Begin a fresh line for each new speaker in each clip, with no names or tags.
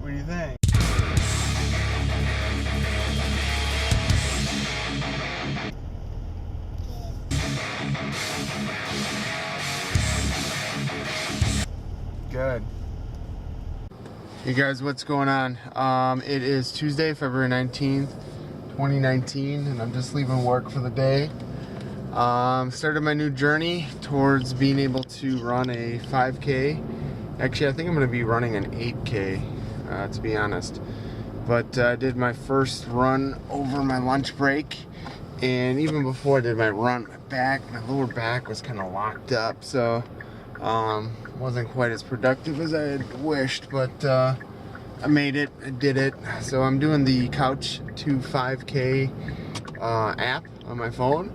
What do you think? Good. Hey guys, what's going on? It is Tuesday, February 19th, 2019, and I'm just leaving work for the day. Started my new journey towards being able to run a 5K. Actually, I think I'm going to be running an 8K, to be honest. But I did my first run over my lunch break, and even before I did my run, my lower back was kind of locked up, so wasn't quite as productive as I had wished, but I made it, I did it. So I'm doing the Couch to 5K app on my phone.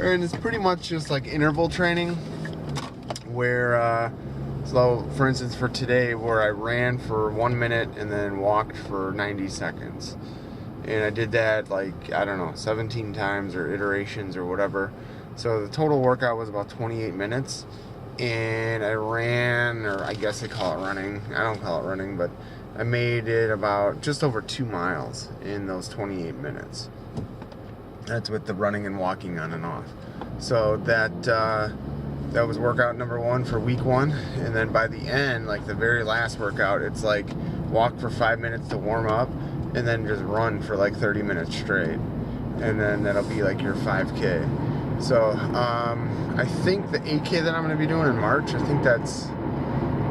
And it's pretty much just like interval training where, so for instance for today, where I ran for 1 minute and then walked for 90 seconds. And I did that like, I don't know, 17 times or iterations or whatever. So the total workout was about 28 minutes. And I ran, or I guess they call it running. I don't call it running, but I made it about just over 2 miles in those 28 minutes. That's with the running and walking on and off. So that was workout number 1 for week 1. And then by the end, like the very last workout, it's like walk for 5 minutes to warm up and then just run for like 30 minutes straight. And then that'll be like your 5K. So I think the 8K that I'm going to be doing in March, I think that's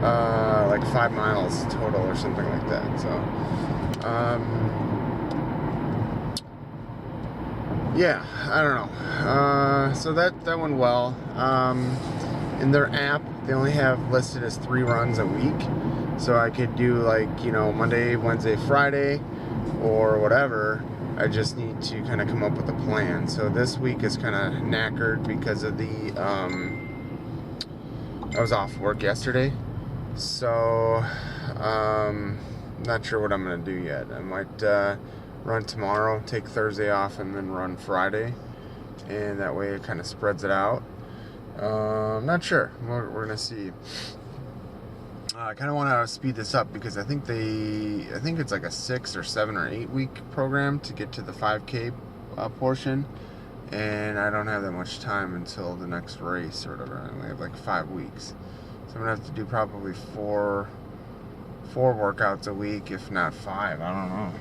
like 5 miles total or something like that. So yeah, I don't know. So that went well. In their app, they only have listed as 3 runs a week. So I could do like, you know, Monday, Wednesday, Friday, or whatever. I just need to kind of come up with a plan. So this week is kind of knackered because of the, I was off work yesterday. So, not sure what I'm going to do yet. I might run tomorrow, take Thursday off, and then run Friday. And that way it kind of spreads it out. Not sure. We're going to see. I kind of want to speed this up because I think it's like a 6 or 7 or 8 week program to get to the 5K portion, and I don't have that much time until the next race or whatever. I only have like 5 weeks, so I'm gonna have to do probably four workouts a week, if not 5. I don't know.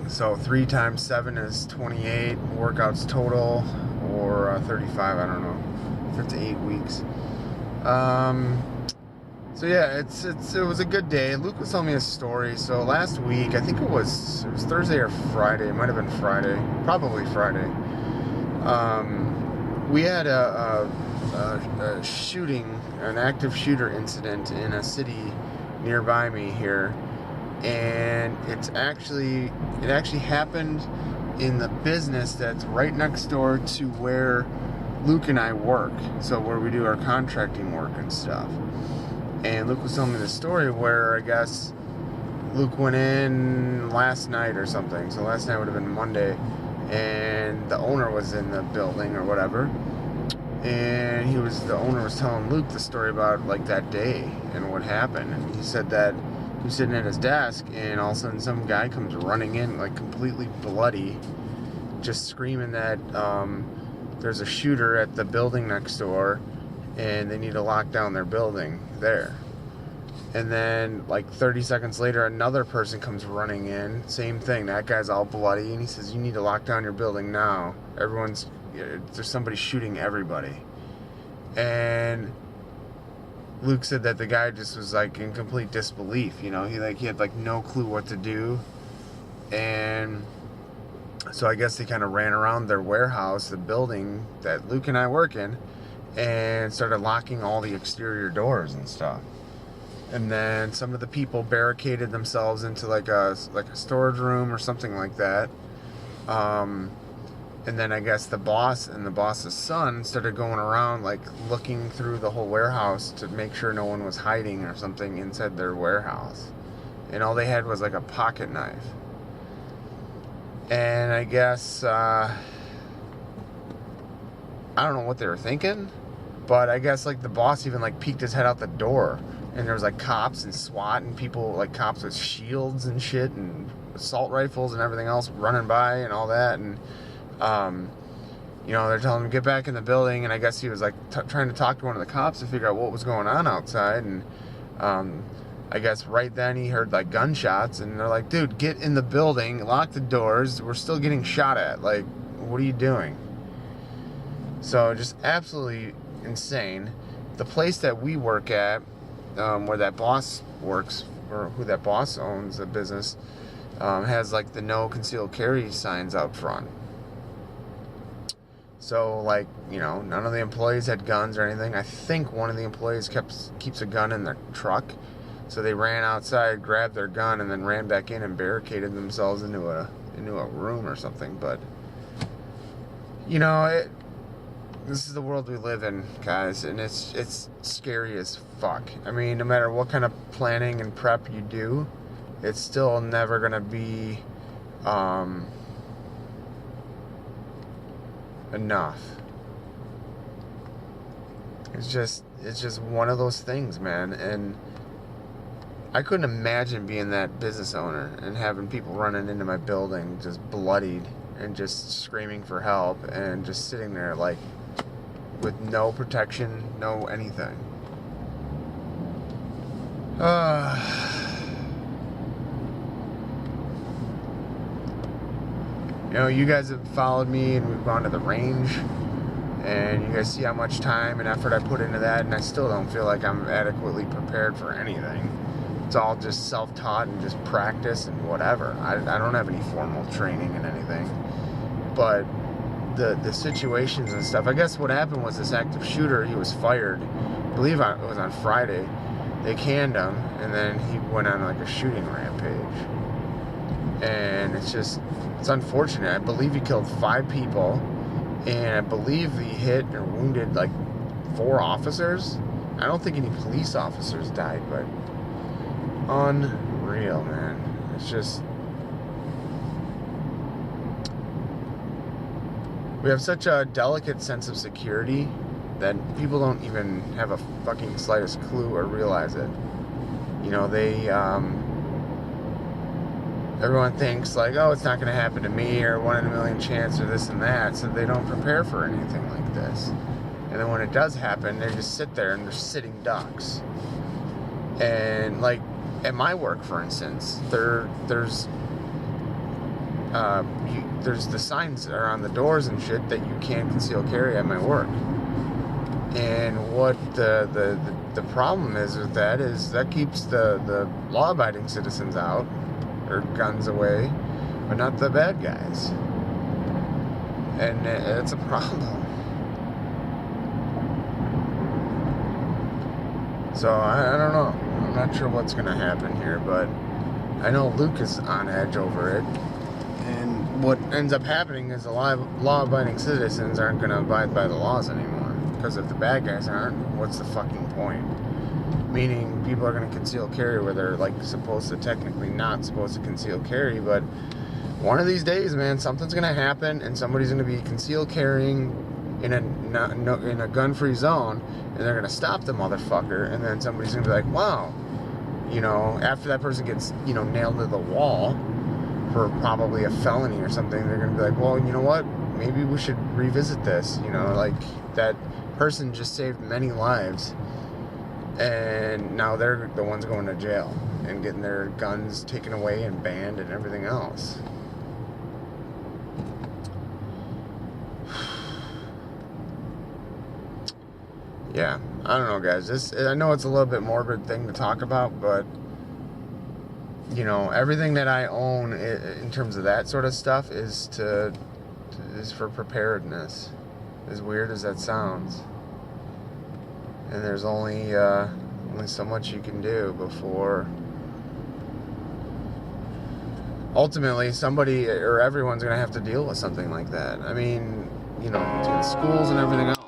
So 3 times 7 is 28 workouts total, or 35. I don't know. If it's 8 weeks. So yeah, it was a good day. Luke was telling me a story. So last week, I think it was Thursday or Friday. It might have been Friday, probably Friday. We had a shooting, an active shooter incident in a city nearby me here, and it actually happened in the business that's right next door to where Luke and I work, so where we do our contracting work and stuff. And Luke was telling me the story where I guess Luke went in last night or something. So last night would have been Monday, and the owner was in the building or whatever. And the owner was telling Luke the story about like that day and what happened. And he said that he was sitting at his desk, and all of a sudden some guy comes running in like completely bloody, just screaming that there's a shooter at the building next door and they need to lock down their building there. And then like 30 seconds later, another person comes running in, same thing, that guy's all bloody, and he says, you need to lock down your building now. There's somebody shooting everybody. And Luke said that the guy just was like in complete disbelief, you know, he had like no clue what to do. And so I guess they kind of ran around their warehouse, the building that Luke and I work in, and started locking all the exterior doors and stuff. And then some of the people barricaded themselves into like a storage room or something like that. And then I guess the boss and the boss's son started going around like looking through the whole warehouse to make sure no one was hiding or something inside their warehouse. And all they had was like a pocket knife. And I guess, I don't know what they were thinking, But I guess like the boss even like peeked his head out the door, and there was like cops and SWAT and people, like cops with shields and shit and assault rifles and everything else running by and all that. And you know, they're telling him to get back in the building, and I guess he was like trying to talk to one of the cops to figure out what was going on outside. And I guess right then he heard like gunshots, and they're like, dude, get in the building, lock the doors, we're still getting shot at, like, what are you doing? So just absolutely insane. The place that we work at, where that boss works, or who that boss owns the business, has like the no concealed carry signs out front. So, like, you know, none of the employees had guns or anything. I think one of the employees keeps a gun in their truck. So they ran outside, grabbed their gun, and then ran back in and barricaded themselves into a room or something. But, you know, this is the world we live in, guys, and it's scary as fuck. I mean, no matter what kind of planning and prep you do, it's still never gonna be enough. It's just one of those things, man. And I couldn't imagine being that business owner and having people running into my building just bloodied and just screaming for help and just sitting there like with no protection, no anything. You know, you guys have followed me, and we've gone to the range, and you guys see how much time and effort I put into that, and I still don't feel like I'm adequately prepared for anything. It's all just self-taught and just practice and whatever. I don't have any formal training in anything. But the situations and stuff, I guess what happened was this active shooter, he was fired. I believe it was on Friday. They canned him, and then he went on like a shooting rampage. And it's unfortunate. I believe he killed 5 people, and I believe he hit or wounded like 4 officers. I don't think any police officers died, but unreal, man. It's just, we have such a delicate sense of security that people don't even have a fucking slightest clue or realize it. You know, they everyone thinks like, oh, it's not going to happen to me, or 1 in a million chance, or this and that, so they don't prepare for anything like this. And then when it does happen, they just sit there and they're sitting ducks. And like at my work, for instance, there's the signs that are on the doors and shit that you can't conceal carry at my work. And what the problem is with that is that keeps the law-abiding citizens out, or guns away, but not the bad guys. And it's a problem. So I don't know. I'm not sure what's going to happen here, but I know Luke is on edge over it. And what ends up happening is the law-abiding citizens aren't going to abide by the laws anymore. Because if the bad guys aren't, what's the fucking point? Meaning people are going to conceal carry where they're like supposed to, technically not supposed to conceal carry. But one of these days, man, something's going to happen, and somebody's going to be concealed carrying in a gun-free zone, and they're going to stop the motherfucker, and then somebody's going to be like, wow, you know, after that person gets, you know, nailed to the wall for probably a felony or something, they're going to be like, well, you know what, maybe we should revisit this, you know, like, that person just saved many lives, and now they're the ones going to jail and getting their guns taken away and banned and everything else. Yeah, I don't know, guys. I know it's a little bit morbid thing to talk about, but you know, everything that I own in terms of that sort of stuff is for preparedness. As weird as that sounds, and there's only so much you can do before ultimately somebody or everyone's gonna have to deal with something like that. I mean, you know, schools and everything else.